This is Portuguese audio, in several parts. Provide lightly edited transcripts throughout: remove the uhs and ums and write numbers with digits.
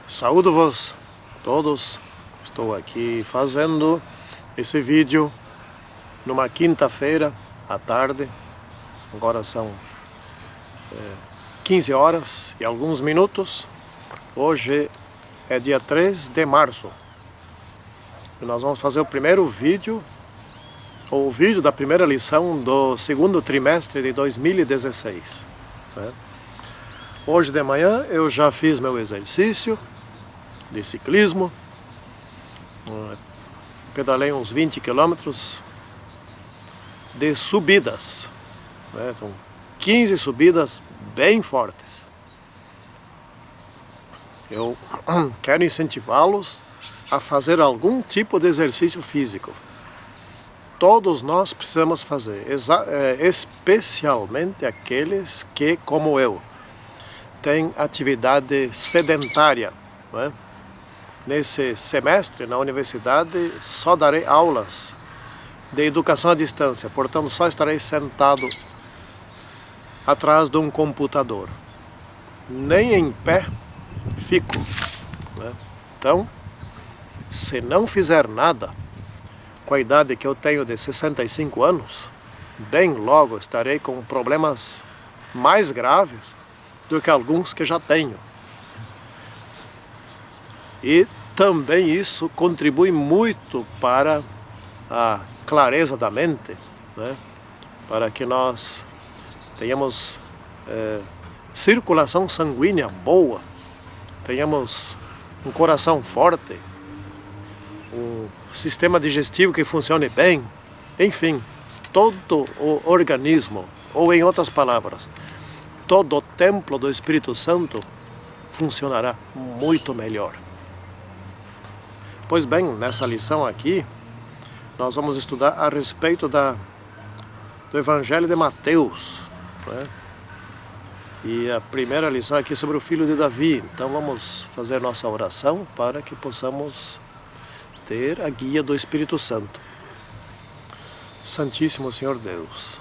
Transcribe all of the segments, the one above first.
Saúdo-vos todos. Estou aqui fazendo esse vídeo numa quinta-feira à tarde. Agora são 15 horas e alguns minutos. Hoje é dia 3 de março. E nós vamos fazer o primeiro vídeo, ou o vídeo da primeira lição do segundo trimestre de 2016. Né? Hoje de manhã eu já fiz meu exercício de ciclismo, pedalei uns 20 quilômetros de subidas, né? São 15 subidas bem fortes. Eu quero incentivá-los a fazer algum tipo de exercício físico. Todos nós precisamos fazer, especialmente aqueles que, como eu, têm atividade sedentária, não é? Nesse semestre, na universidade, só darei aulas de educação à distância, portanto, só estarei sentado atrás de um computador. Nem em pé fico. Né? Então, se não fizer nada, com a idade que eu tenho de 65 anos, bem logo estarei com problemas mais graves do que alguns que já tenho. E também isso contribui muito para a clareza da mente, né? Para que nós tenhamos circulação sanguínea boa, tenhamos um coração forte, um sistema digestivo que funcione bem, enfim, todo o organismo, ou em outras palavras, todo o templo do Espírito Santo funcionará muito melhor. Pois bem, nessa lição aqui, nós vamos estudar a respeito do Evangelho de Mateus, né? E a primeira lição aqui é sobre o filho de Davi. Então vamos fazer nossa oração para que possamos ter a guia do Espírito Santo. Santíssimo Senhor Deus,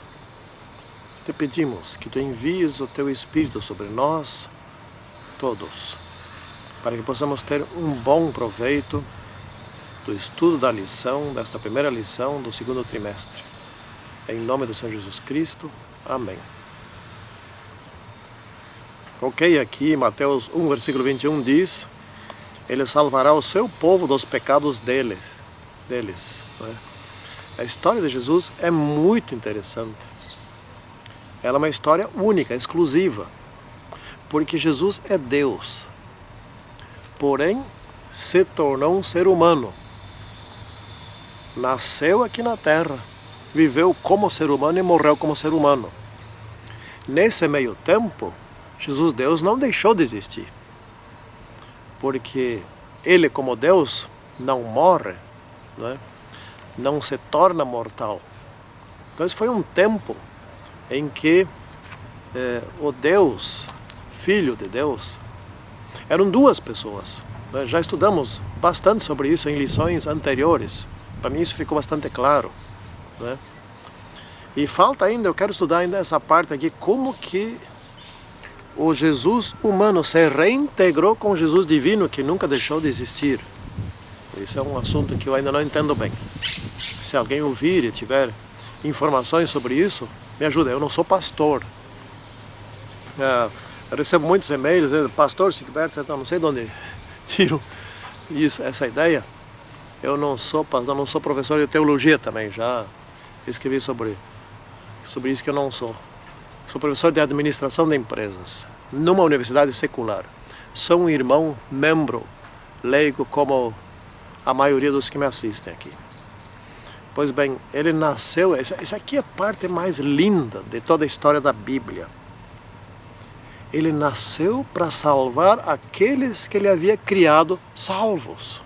te pedimos que tu envies o teu Espírito sobre nós todos, para que possamos ter um bom proveito do estudo da lição, desta primeira lição do segundo trimestre. Em nome do Senhor Jesus Cristo. Amém. Ok, aqui Mateus 1, versículo 21 diz: Ele salvará o seu povo dos pecados deles. Né? A história de Jesus é muito interessante. Ela é uma história única, exclusiva, porque Jesus é Deus, porém se tornou um ser humano. Nasceu aqui na Terra, viveu como ser humano e morreu como ser humano. Nesse meio tempo, Jesus Deus não deixou de existir, porque Ele, como Deus, não morre, né? Não se torna mortal. Então esse foi um tempo em que o Deus, Filho de Deus, eram duas pessoas. Né? Já estudamos bastante sobre isso em lições anteriores. Para mim isso ficou bastante claro, né? E falta ainda, eu quero estudar ainda essa parte aqui, como que o Jesus humano se reintegrou com o Jesus divino que nunca deixou de existir. Esse é um assunto que eu ainda não entendo bem. Se alguém ouvir e tiver informações sobre isso, me ajuda. Eu não sou pastor. Eu recebo muitos e-mails, pastor Sigberto, não sei de onde tiram essa ideia. Eu não sou pastor, não sou professor de teologia também, já escrevi sobre isso que eu não sou. Sou professor de administração de empresas, numa universidade secular. Sou um irmão, membro, leigo, como a maioria dos que me assistem aqui. Pois bem, ele nasceu, essa aqui é a parte mais linda de toda a história da Bíblia. Ele nasceu para salvar aqueles que ele havia criado salvos.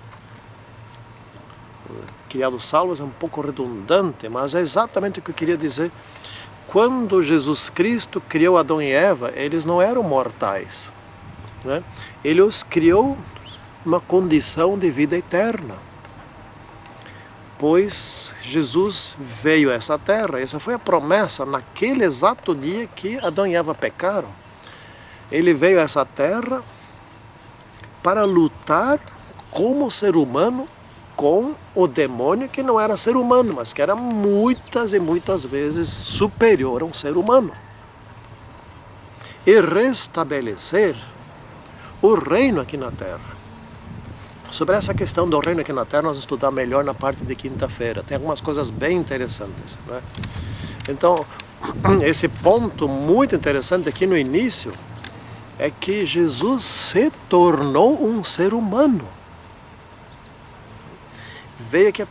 Criado salvos é um pouco redundante, mas é exatamente o que eu queria dizer. Quando Jesus Cristo criou Adão e Eva, eles não eram mortais, né? Ele os criou numa condição de vida eterna. Pois Jesus veio a essa terra, essa foi a promessa naquele exato dia que Adão e Eva pecaram. Ele veio a essa terra para lutar como ser humano com o demônio que não era ser humano, mas que era muitas e muitas vezes superior a um ser humano. E restabelecer o reino aqui na Terra. Sobre essa questão do reino aqui na Terra, nós vamos estudar melhor na parte de quinta-feira. Tem algumas coisas bem interessantes, né? Então, esse ponto muito interessante aqui no início é que Jesus se tornou um ser humano. Veio aqui,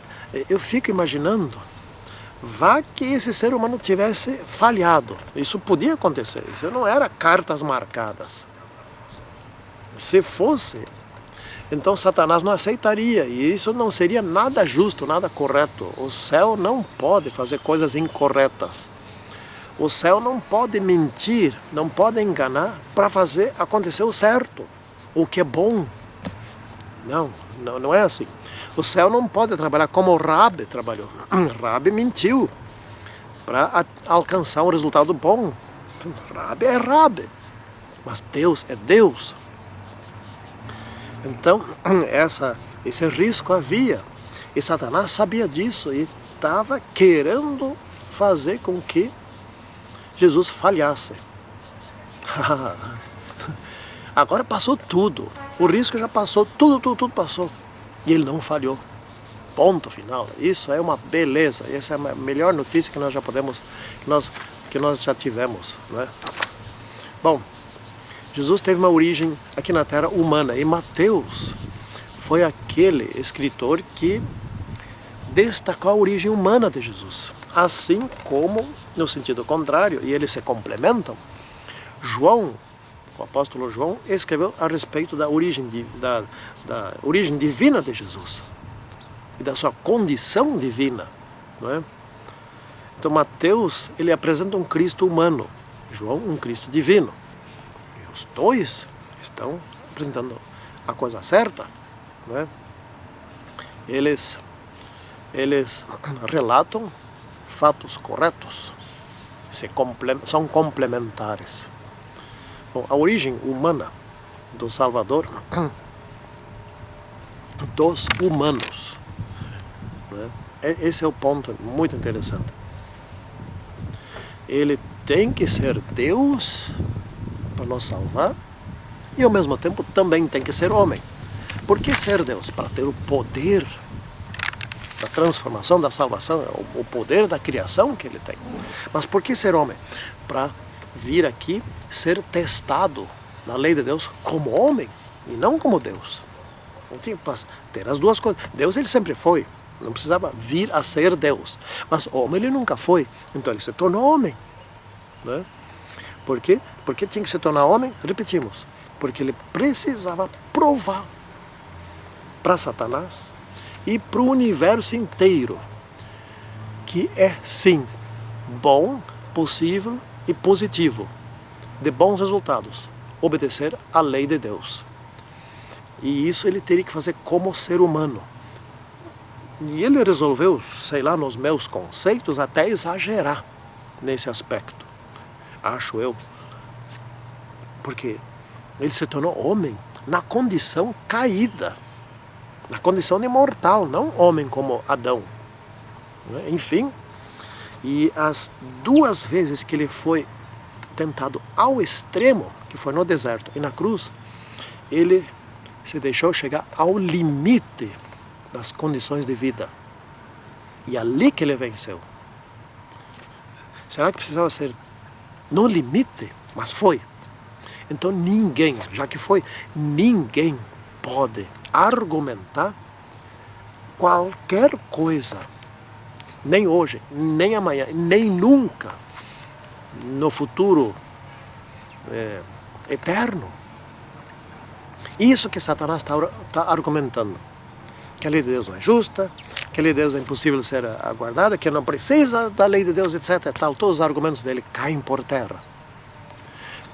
eu fico imaginando, vá que esse ser humano tivesse falhado. Isso podia acontecer, isso não era cartas marcadas. Se fosse, então Satanás não aceitaria, e isso não seria nada justo, nada correto. O céu não pode fazer coisas incorretas. O céu não pode mentir, não pode enganar para fazer acontecer o certo, o que é bom. Não é assim. O céu não pode trabalhar como o Rabi trabalhou. Rabi mentiu para alcançar um resultado bom. Rabi é Rabi, mas Deus é Deus. Então, esse risco havia. E Satanás sabia disso e estava querendo fazer com que Jesus falhasse. Agora passou tudo. O risco já passou, tudo passou. E ele não falhou. Ponto final. Isso é uma beleza. Essa é a melhor notícia que nós já podemos, que nós já tivemos, né? Bom, Jesus teve uma origem aqui na Terra humana. E Mateus foi aquele escritor que destacou a origem humana de Jesus. Assim como, no sentido contrário, e eles se complementam, João, o apóstolo João, escreveu a respeito da origem, da origem divina de Jesus e da sua condição divina, não é? Então Mateus, ele apresenta um Cristo humano, João um Cristo divino. E os dois estão apresentando a coisa certa, não é? Eles relatam fatos corretos, são complementares. Bom, a origem humana do Salvador, dos humanos, né? Esse é o ponto muito interessante. Ele tem que ser Deus para nos salvar e ao mesmo tempo também tem que ser homem. Por que ser Deus? Para ter o poder da transformação, da salvação, o poder da criação que ele tem. Mas por que ser homem? Para vir aqui ser testado na lei de Deus como homem e não como Deus. Não tinha que ter as duas coisas. Deus ele sempre foi, não precisava vir a ser Deus. Mas homem ele nunca foi, então ele se tornou homem, né? Por quê? Porque tinha que se tornar homem, repetimos, porque ele precisava provar para Satanás e para o universo inteiro que é sim bom, possível e positivo, de bons resultados, obedecer à lei de Deus. E isso ele teria que fazer como ser humano. E ele resolveu, sei lá, nos meus conceitos, até exagerar nesse aspecto, acho eu, porque ele se tornou homem na condição caída, na condição de mortal, não homem como Adão. Enfim, e as duas vezes que ele foi tentado ao extremo, que foi no deserto e na cruz, ele se deixou chegar ao limite das condições de vida. E ali que ele venceu. Será que precisava ser no limite? Mas foi. Então ninguém, já que foi, ninguém pode argumentar qualquer coisa, nem hoje, nem amanhã, nem nunca, no futuro eterno. Isso que Satanás está argumentando. Que a lei de Deus não é justa, que a lei de Deus é impossível de ser aguardada, que não precisa da lei de Deus, etc. Tal, todos os argumentos dele caem por terra.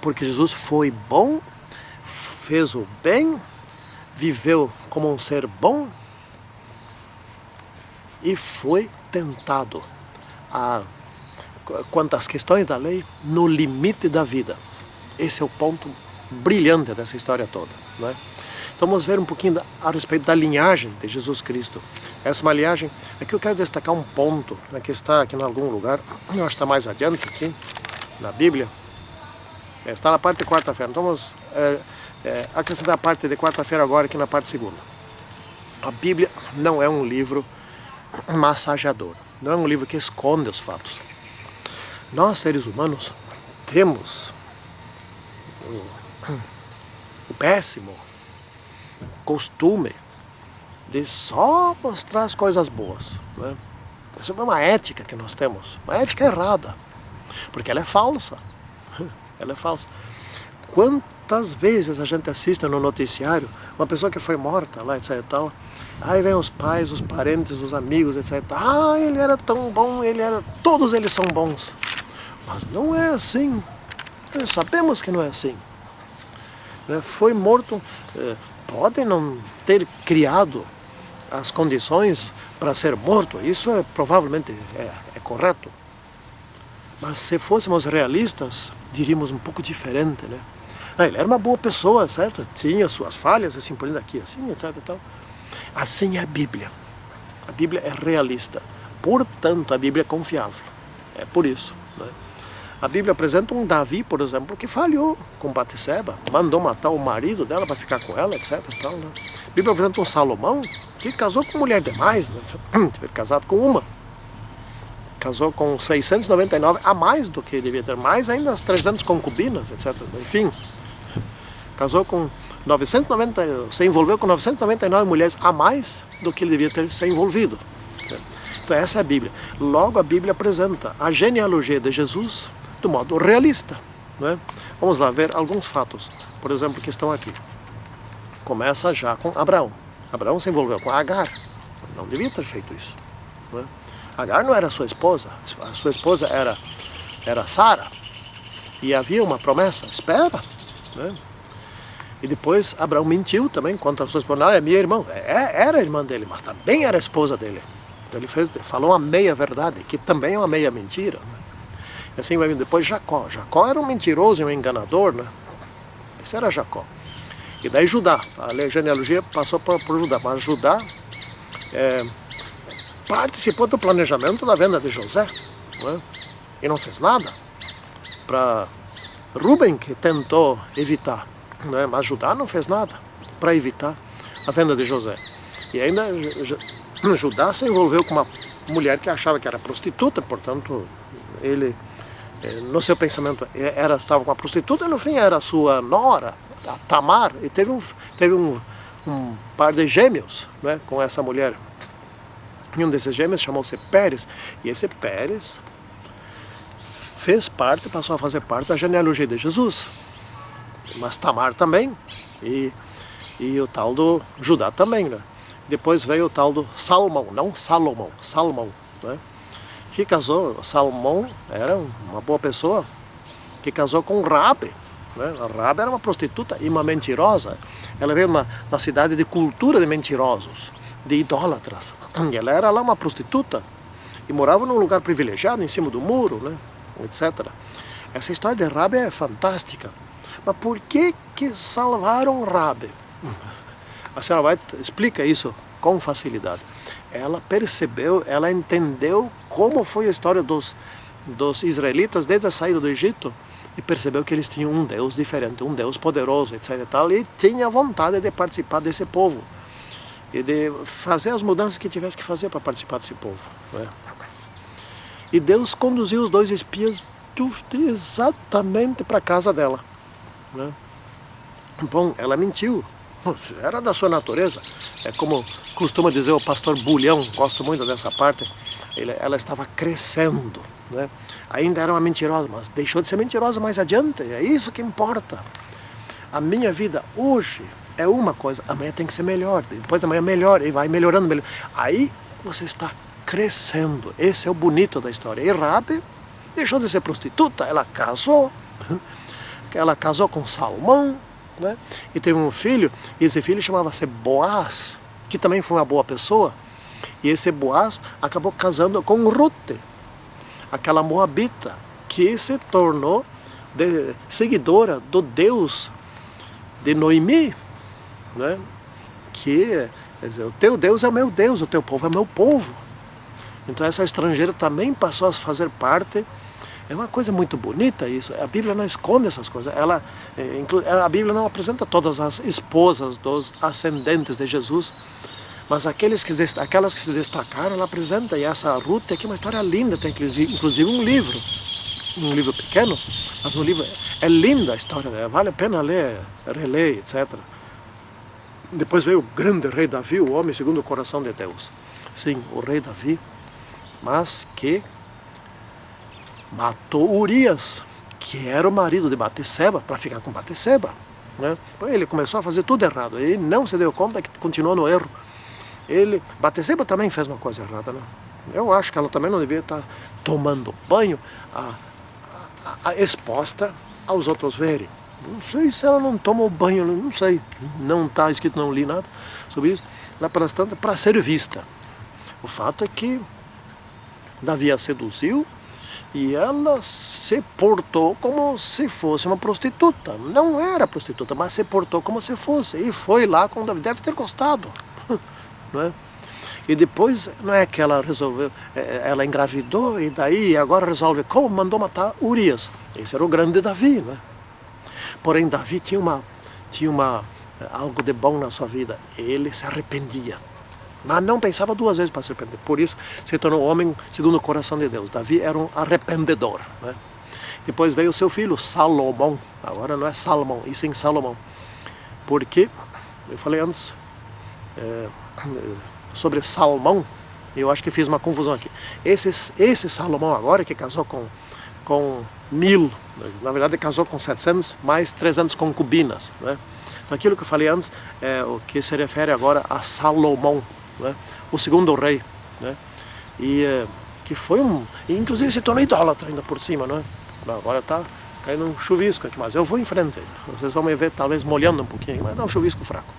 Porque Jesus foi bom, fez o bem, viveu como um ser bom e foi tentado quanto às questões da lei no limite da vida. Esse é o ponto brilhante dessa história toda, não é? Então vamos ver um pouquinho a respeito da linhagem de Jesus Cristo. Essa é uma linhagem, aqui eu quero destacar um ponto, né, que está aqui em algum lugar, eu acho que está mais adiante aqui, na Bíblia, está na parte de quarta-feira. Então vamos acrescentar a parte de quarta-feira agora aqui na parte segunda. A Bíblia não é um livro massageador, não é um livro que esconde os fatos. Nós, seres humanos, temos o péssimo costume de só mostrar as coisas boas, né? Essa é uma ética que nós temos, uma ética errada, porque ela é falsa. Ela é falsa. Quantas vezes a gente assiste no noticiário uma pessoa que foi morta lá, etc e tal, aí vem os pais, os parentes, os amigos, etc. Ah, ele era tão bom, todos eles são bons. Mas não é assim. Nós sabemos que não é assim. Foi morto, pode não ter criado as condições para ser morto, isso provavelmente é correto. Mas se fôssemos realistas, diríamos um pouco diferente, né? Ele era uma boa pessoa, certo? Tinha suas falhas, assim por aqui, assim, etc e tal. Assim é a Bíblia. A Bíblia é realista. Portanto, a Bíblia é confiável. É por isso, né? A Bíblia apresenta um Davi, por exemplo, que falhou com Batseba, mandou matar o marido dela para ficar com ela, etc. Tal, né? A Bíblia apresenta um Salomão que casou com mulher demais, né? Teve casado com uma. Casou com 699, a mais do que devia ter, mais ainda as 300 concubinas, etc. Enfim, casou com 990, se envolveu com 999 mulheres a mais do que ele devia ter se envolvido. Então essa é a Bíblia. Logo a Bíblia apresenta a genealogia de Jesus do modo realista, né? Vamos lá ver alguns fatos, por exemplo, que estão aqui. Começa já com Abraão. Abraão se envolveu com Agar, não devia ter feito isso, né? Agar não era sua esposa, a sua esposa era Sara, e havia uma promessa, espera, né? E depois Abraão mentiu também contra a sua esposa, não, é minha irmã, era a irmã dele, mas também era a esposa dele. Então ele falou uma meia verdade, que também é uma meia mentira, né? E assim vai vir depois Jacó. Jacó era um mentiroso e um enganador, né? Esse era Jacó. E daí Judá, a genealogia passou por Judá, mas Judá participou do planejamento da venda de José, né? E não fez nada. Para Rubem, que tentou evitar, né? Mas Judá não fez nada para evitar a venda de José. E ainda Judá se envolveu com uma mulher que achava que era prostituta, portanto ele, no seu pensamento, estava com uma prostituta e no fim era sua nora, a Tamar, e teve um par de gêmeos, né, com essa mulher. E um desses gêmeos chamou-se Pérez, e esse Pérez passou a fazer parte da genealogia de Jesus. Mas Tamar também, e o tal do Judá também, né? Depois veio o tal do Salmão, não Salomão, Salmão, né? Que casou, Salmão era uma boa pessoa, que casou com Raabe, né? A Raabe era uma prostituta e uma mentirosa. Ela veio na cidade de cultura de mentirosos, de idólatras. E ela era lá uma prostituta e morava num lugar privilegiado, em cima do muro, né? Etc. Essa história de Raabe é fantástica. Mas por que salvaram Raabe? A senhora White explica isso com facilidade. Ela percebeu, ela entendeu como foi a história dos israelitas desde a saída do Egito e percebeu que eles tinham um Deus diferente, um Deus poderoso, etc. E tal, e tinha vontade de participar desse povo e de fazer as mudanças que tivesse que fazer para participar desse povo, né? E Deus conduziu os dois espias exatamente para a casa dela, né? Bom, ela mentiu. Era da sua natureza. É como costuma dizer o pastor Bulhão, gosto muito dessa parte. Ela estava crescendo, né? Ainda era uma mentirosa, mas deixou de ser mentirosa mais adiante. É isso que importa. A minha vida hoje é uma coisa, amanhã tem que ser melhor, depois amanhã melhor, e vai melhorando, melhor. Aí você está crescendo. Esse é o bonito da história. E Raabe deixou de ser prostituta, ela casou com Salmão, né? E teve um filho, e esse filho chamava-se Boaz, que também foi uma boa pessoa, e esse Boaz acabou casando com Rute, aquela moabita, que se tornou seguidora do Deus de Noemi, né? Que, quer dizer, o teu Deus é o meu Deus, o teu povo é o meu povo. Então essa estrangeira também passou a fazer parte. É uma coisa muito bonita isso. A Bíblia não esconde essas coisas. A Bíblia não apresenta todas as esposas dos ascendentes de Jesus, mas aquelas que se destacaram, ela apresenta. E essa Ruth aqui é uma história linda. Tem inclusive um livro pequeno, mas um livro é linda a história dela. Vale a pena ler, reler, etc. Depois veio o grande rei Davi, o homem segundo o coração de Deus. Sim, o rei Davi, mas que matou Urias, que era o marido de Batseba, para ficar com Batseba, né? Ele começou a fazer tudo errado, ele não se deu conta que continuou no erro. Batseba também fez uma coisa errada, né? Eu acho que ela também não devia estar tomando banho exposta aos outros verem. Não sei se ela não tomou banho, não sei, não está escrito, não li nada sobre isso, lá pelas tantas, para ser vista. O fato é que Davi a seduziu e ela se portou como se fosse uma prostituta. Não era prostituta, mas se portou como se fosse. E foi lá com Davi, deve ter gostado. Não é? E depois, não é que ela resolveu, ela engravidou e daí agora resolve como? Mandou matar Urias. Esse era o grande Davi, não é? Porém, Davi tinha algo de bom na sua vida. Ele se arrependia. Mas não pensava duas vezes para se arrepender. Por isso se tornou homem segundo o coração de Deus. Davi era um arrependedor, né? Depois veio o seu filho, Salomão. Agora não é Salomão, e sim Salomão. Porque, eu falei antes sobre Salomão, eu acho que fiz uma confusão aqui. Esse Salomão agora, que casou com 1000, na verdade casou com 700, mais 300 concubinas, né? Aquilo que eu falei antes é o que se refere agora a Salomão, né? O segundo rei, né? E que foi inclusive se tornou idólatra ainda por cima, né? Agora está caindo um chuvisco aqui, mas eu vou em frente. Vocês vão me ver talvez molhando um pouquinho, mas dá um chuvisco fraco.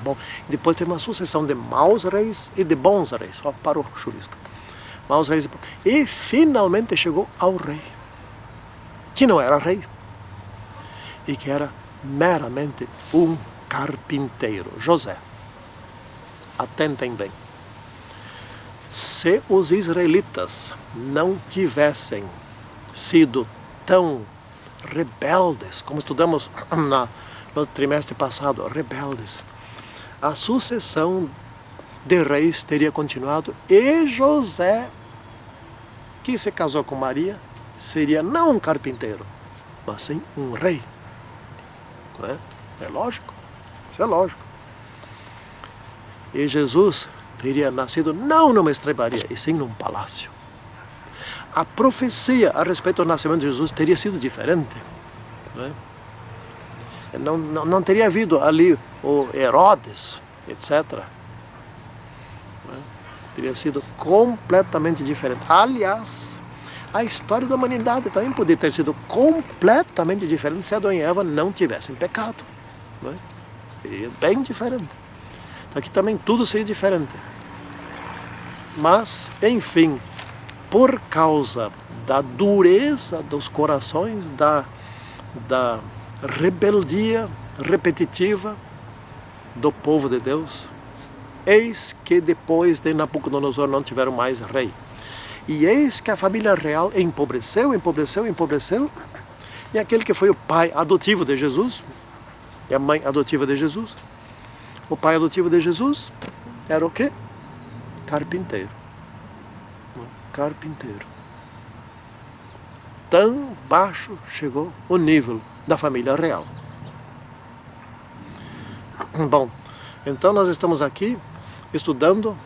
Bom, depois teve uma sucessão de maus reis e de bons reis. Ó, parou o chuvisco. Maus reis e finalmente chegou ao rei, que não era rei e que era meramente um carpinteiro, José. Atentem bem. Se os israelitas não tivessem sido tão rebeldes, como estudamos no trimestre passado, rebeldes, a sucessão de reis teria continuado e José, que se casou com Maria, seria não um carpinteiro, mas sim um rei. Não é? É lógico, isso é lógico. E Jesus teria nascido não numa estrebaria, e sim num palácio. A profecia a respeito do nascimento de Jesus teria sido diferente. Não é? Não teria havido ali o Herodes, etc. Teria sido completamente diferente. Aliás, a história da humanidade também poderia ter sido completamente diferente se Adão e Eva não tivessem pecado. Não é? Seria bem diferente. Então aqui também tudo seria diferente. Mas, enfim, por causa da dureza dos corações, da rebeldia repetitiva do povo de Deus, eis que depois de Nabucodonosor não tiveram mais rei. E eis que a família real empobreceu, e aquele que foi o pai adotivo de Jesus, e a mãe adotiva de Jesus, o pai adotivo de Jesus era o quê? Carpinteiro. Carpinteiro. Tão baixo chegou o nível da família real. Bom, então nós estamos aqui estudando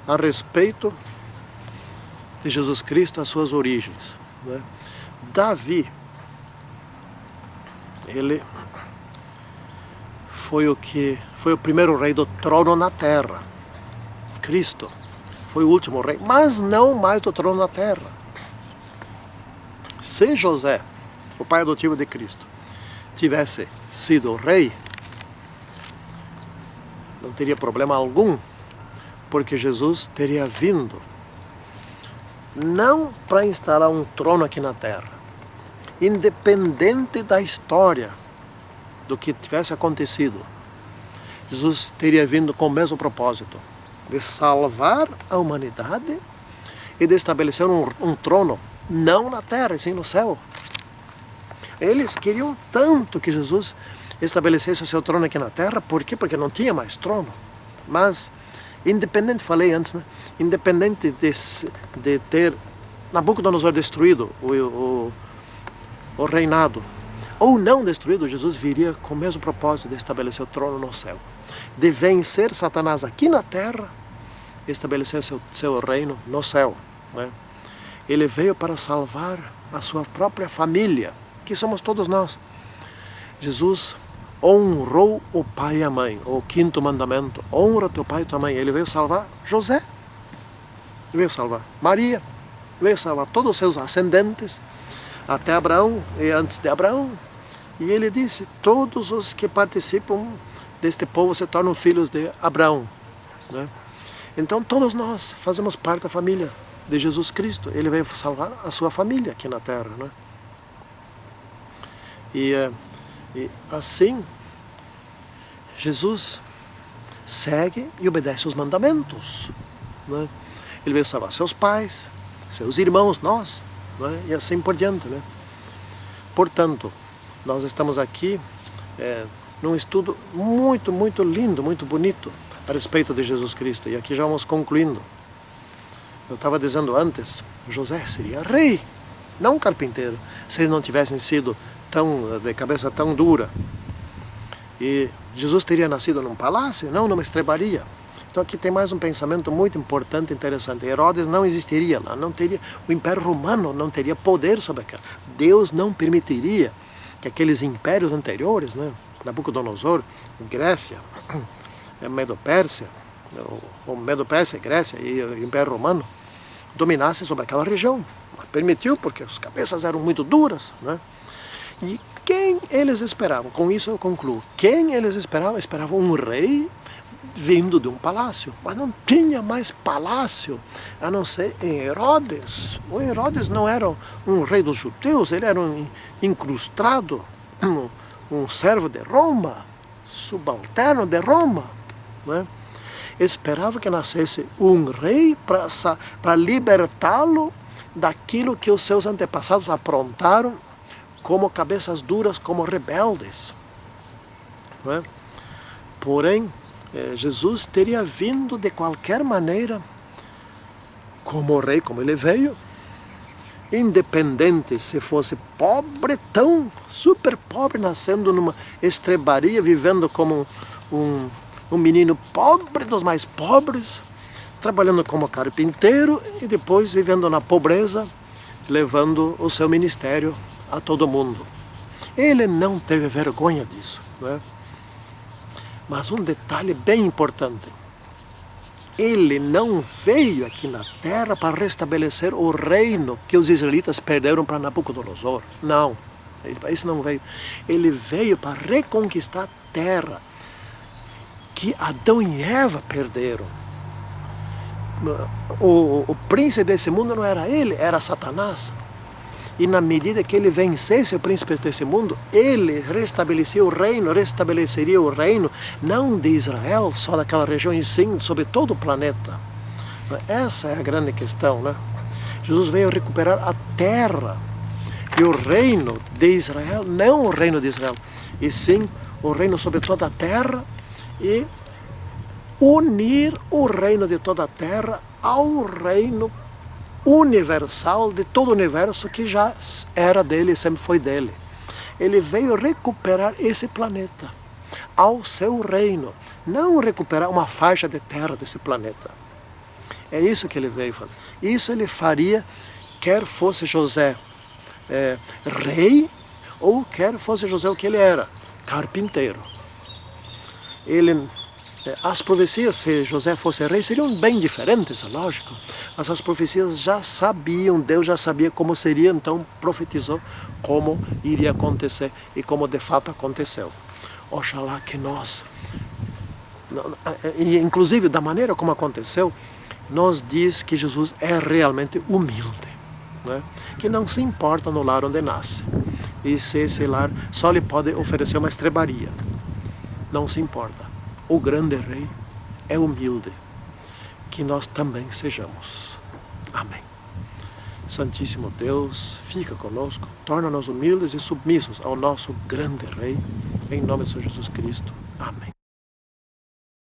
a respeito de Jesus Cristo, as suas origens, né? Davi, ele foi o primeiro rei do trono na terra. Cristo foi o último rei, mas não mais do trono na terra. Se José, o pai adotivo de Cristo, tivesse sido rei, não teria problema algum, porque Jesus teria vindo não para instalar um trono aqui na terra, independente da história do que tivesse acontecido, Jesus teria vindo com o mesmo propósito, de salvar a humanidade e de estabelecer um trono, não na terra, e sim no céu. Eles queriam tanto que Jesus estabelecesse o seu trono aqui na terra. Por quê? Porque não tinha mais trono. Mas, independente, falei antes, né? Independente de ter Nabucodonosor destruído o reinado, ou não destruído, Jesus viria com o mesmo propósito de estabelecer o trono no céu, de vencer Satanás aqui na terra e estabelecer seu reino no céu, né? Ele veio para salvar a sua própria família, que somos todos nós. Jesus honrou o pai e a mãe, o quinto mandamento: honra teu pai e tua mãe. Ele veio salvar José, veio salvar Maria, veio salvar todos os seus ascendentes, até Abraão e antes de Abraão. E ele disse: todos os que participam deste povo se tornam filhos de Abraão, né? Então todos nós fazemos parte da família de Jesus Cristo. Ele veio salvar a sua família aqui na terra, né? E assim, Jesus segue e obedece os mandamentos, né? Ele veio salvar seus pais, seus irmãos, nós, né? E assim por diante, né? Portanto, nós estamos aqui num estudo muito, muito lindo, muito bonito a respeito de Jesus Cristo. E aqui já vamos concluindo. Eu estava dizendo antes, José seria rei, não carpinteiro, se eles não tivessem sido de cabeça tão dura. E Jesus teria nascido num palácio, não numa estrebaria. Então aqui tem mais um pensamento muito importante e interessante. Herodes não existiria lá, não teria, o Império Romano não teria poder sobre aquela. Deus não permitiria que aqueles impérios anteriores, né, Nabucodonosor, Grécia, Medo-Pérsia, o Medo-Pérsia, Grécia e o Império Romano, dominassem sobre aquela região. Mas permitiu, porque as cabeças eram muito duras, né? E quem eles esperavam? Com isso eu concluo. Quem eles esperavam? Esperavam um rei vindo de um palácio. Mas não tinha mais palácio, a não ser em Herodes. O Herodes não era um rei dos judeus, ele era um incrustado, um servo de Roma, subalterno de Roma, né? Esperava que nascesse um rei para libertá-lo daquilo que os seus antepassados aprontaram como cabeças duras, como rebeldes, não é? Porém, Jesus teria vindo de qualquer maneira como rei, como ele veio, independente se fosse pobre, tão super pobre, nascendo numa estrebaria, vivendo como um menino pobre dos mais pobres, trabalhando como carpinteiro e depois vivendo na pobreza, levando o seu ministério a todo mundo. Ele não teve vergonha disso, não é? Mas um detalhe bem importante: ele não veio aqui na terra para restabelecer o reino que os israelitas perderam para Nabucodonosor. Não, isso não veio. Ele veio para reconquistar a terra que Adão e Eva perderam. O príncipe desse mundo não era ele, era Satanás. E na medida que ele vencesse o príncipe desse mundo, ele restabeleceria o reino, não de Israel, só daquela região, e sim sobre todo o planeta. Essa é a grande questão, né? Jesus veio recuperar a terra e o reino de Israel, não o reino de Israel, e sim o reino sobre toda a terra, e unir o reino de toda a terra ao reino universal de todo o universo, que já era dele e sempre foi dele. Ele veio recuperar esse planeta ao seu reino, não recuperar uma faixa de terra desse planeta. É isso que ele veio fazer. Isso ele faria quer fosse José rei, ou quer fosse José o que ele era, carpinteiro. As profecias, se José fosse rei, seriam bem diferentes, é lógico. Mas as profecias já sabiam, Deus já sabia como seria, então profetizou como iria acontecer e como de fato aconteceu. Oxalá que nós, e inclusive da maneira como aconteceu, nos diz que Jesus é realmente humilde, né? Que não se importa no lar onde nasce. E se esse lar só lhe pode oferecer uma estrebaria, não se importa. o grande Rei, é humilde. Que nós também sejamos. Amém. Santíssimo Deus, fica conosco, torna-nos humildes e submissos ao nosso grande Rei, em nome de Senhor Jesus Cristo. Amém.